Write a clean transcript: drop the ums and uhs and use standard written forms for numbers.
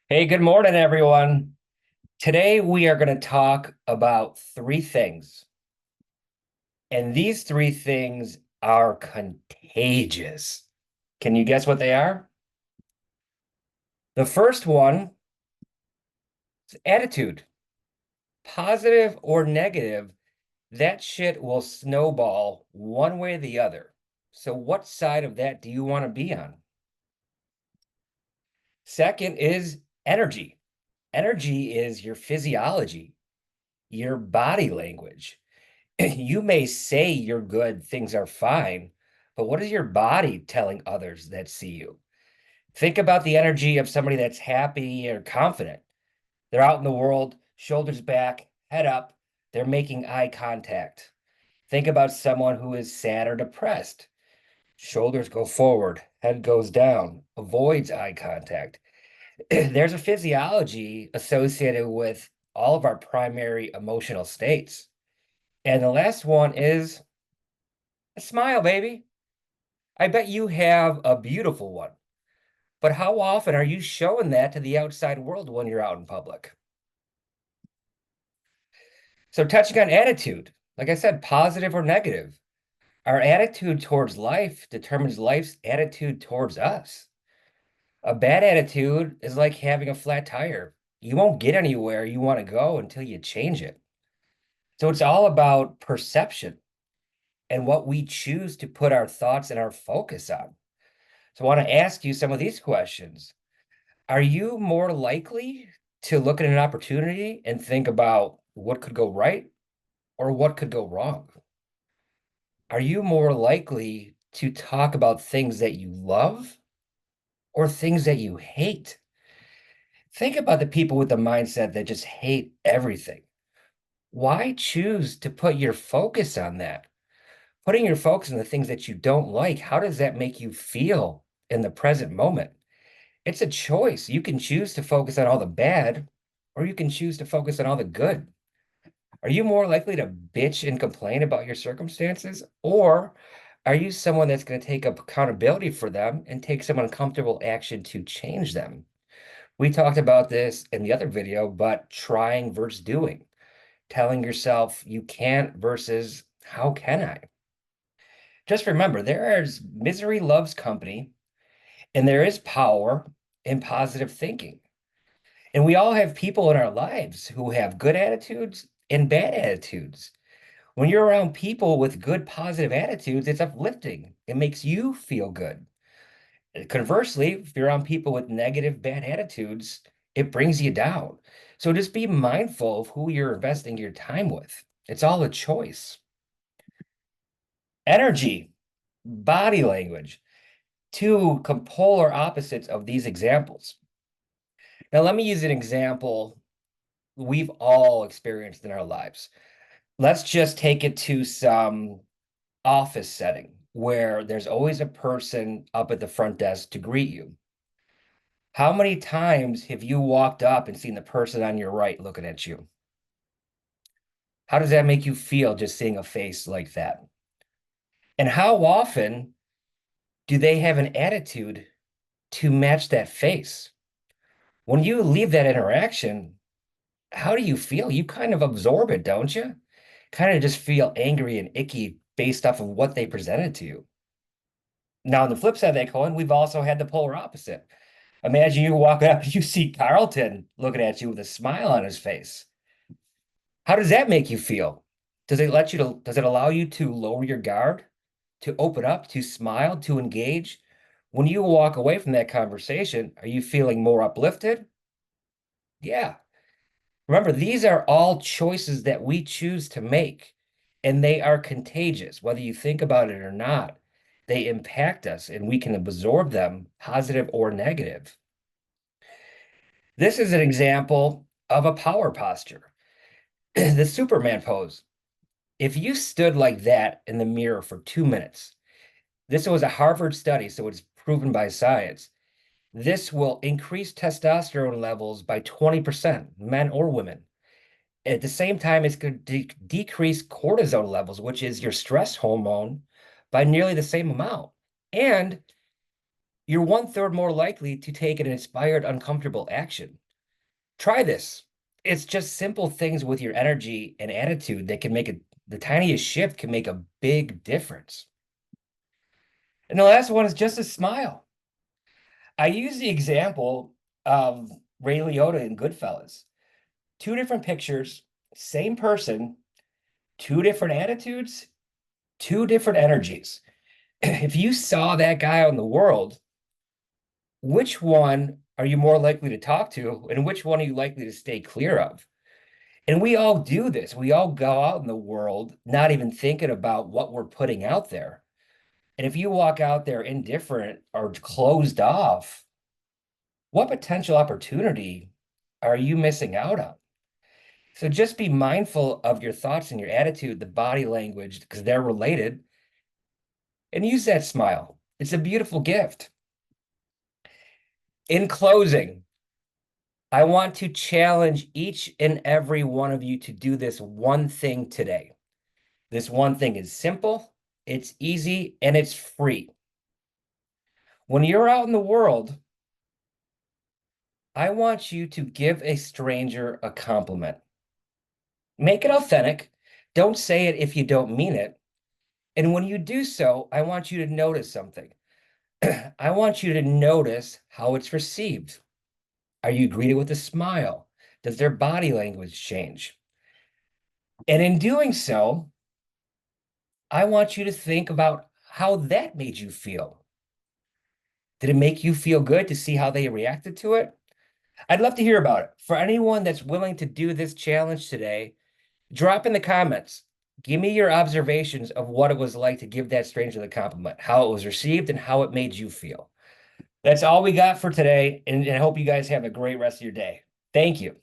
Hey, good morning, everyone. Today we are going to talk about three things, and these three things are contagious. Can you guess what they are? The first one is attitude, positive or negative. That shit will snowball one way or the other. So, what side of that do you want to be on? Second is energy. Energy is your physiology, your body language. You may say you're good, things are fine, but what is your body telling others that see you? Think about the energy of somebody that's happy or confident. They're out in the world, shoulders back, head up, they're making eye contact. Think about someone who is sad or depressed. Shoulders go forward, head goes down, avoids eye contact. There's a physiology associated with all of our primary emotional states. And the last one is a smile, baby. I bet you have a beautiful one. But how often are you showing that to the outside world when you're out in public? So, touching on attitude, like I said, positive or negative, our attitude towards life determines life's attitude towards us. A bad attitude is like having a flat tire. You won't get anywhere you want to go until you change it. So, it's all about perception and what we choose to put our thoughts and our focus on. So, I want to ask you some of these questions. Are you more likely to look at an opportunity and think about what could go right or what could go wrong? Are you more likely to talk about things that you love or things that you hate? Think about the people with the mindset that just hate everything. Why choose to put your focus on that? Putting your focus on the things that you don't like, how does that make you feel in the present moment? It's a choice. You can choose to focus on all the bad, or you can choose to focus on all the good. Are you more likely to bitch and complain about your circumstances, or are you someone that's going to take up accountability for them and take some uncomfortable action to change them? We talked about this in the other video, but trying versus doing, telling yourself you can't versus how can I? Just remember, there is misery loves company, and there is power in positive thinking. And we all have people in our lives who have good attitudes and bad attitudes. When you're around people with good, positive attitudes, it's uplifting. It makes you feel good. Conversely, if you're around people with negative, bad attitudes, it brings you down. So just be mindful of who you're investing your time with. It's all a choice. Energy, body language, two polar opposites of these examples. Now, let me use an example we've all experienced in our lives. Let's just take it to some office setting where there's always a person up at the front desk to greet you. How many times have you walked up and seen the person on your right looking at you? How does that make you feel just seeing a face like that? And how often do they have an attitude to match that face? When you leave that interaction, how do you feel? You kind of absorb it, don't you? Kind of just feel angry and icky based off of what they presented to you. Now, on the flip side of that coin, we've also had the polar opposite. Imagine you walking up and you see Carlton looking at you with a smile on his face. How does that make you feel? Does it allow you to lower your guard, to open up, to smile, to engage? When you walk away from that conversation, are you feeling more uplifted? Yeah. Remember, these are all choices that we choose to make, and they are contagious, whether you think about it or not. They impact us, and we can absorb them, positive or negative. This is an example of a power posture, the Superman pose. If you stood like that in the mirror for 2 minutes, this was a Harvard study, so it's proven by science. This will increase testosterone levels by 20%, men or women. At the same time, it's going to decrease cortisol levels, which is your stress hormone, by nearly the same amount. And you're one-third more likely to take an inspired, uncomfortable action. Try this. It's just simple things with your energy and attitude that can make the tiniest shift can make a big difference. And the last one is just a smile. I use the example of Ray Liotta in Goodfellas. Two different pictures, same person, two different attitudes, two different energies. If you saw that guy on the world, which one are you more likely to talk to, and which one are you likely to stay clear of? And we all do this. We all go out in the world not even thinking about what we're putting out there. And if you walk out there indifferent or closed off, what potential opportunity are you missing out on? So just be mindful of your thoughts and your attitude, the body language, because they're related, and use that smile. It's a beautiful gift. In closing, I want to challenge each and every one of you to do this one thing today. This one thing is simple, it's easy, and it's free. When you're out in the world, I want you to give a stranger a compliment. Make it authentic. Don't say it if you don't mean it. And when you do so, I want you to notice something. I want you to notice how it's received. Are you greeted with a smile? Does their body language change? And in doing so, I want you to think about how that made you feel. Did it make you feel good to see how they reacted to it? I'd love to hear about it. For anyone that's willing to do this challenge today, drop in the comments. Give me your observations of what it was like to give that stranger the compliment, how it was received, and how it made you feel. That's all we got for today, and I hope you guys have a great rest of your day. Thank you.